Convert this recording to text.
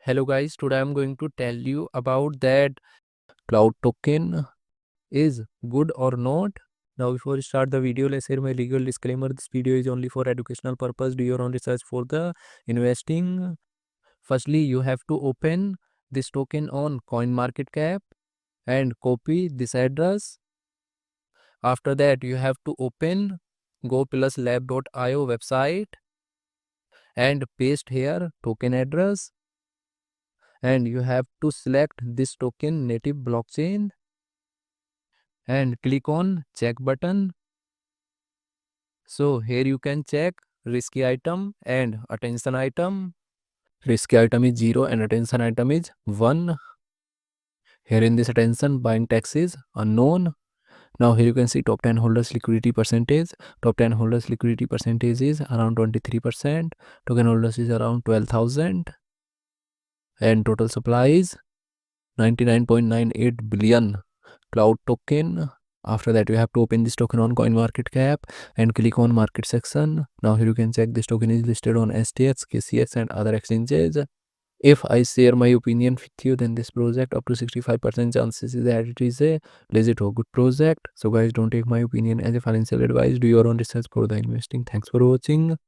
Hello guys, today I'm going to tell you about that cloud token is good or not. Now before we start the video, let's hear my legal disclaimer. This video is only for educational purpose. Do your own research for the investing. Firstly, you have to open this token on CoinMarketCap and copy this address. After that, you have to open go+lab.io website and paste here token address. And you have to select this token native blockchain and click on check button. So here you can check risky item and attention item. Risky item is 0 and attention item is 1. Here in this attention, buying tax is unknown. Now here you can see top 10 holders liquidity percentage. Top 10 holders liquidity percentage is around 23%. Token holders is around 12,000. And total supply is 99.98 billion cloud token. After that, you have to open this token on CoinMarketCap and click on market section. Now here you can check this token is listed on STX, KCX and other exchanges. If I share my opinion with you, then this project up to 65% chances is that it is a legit or good project. So guys, don't take my opinion as a financial advice. Do your own research for the investing. Thanks for watching.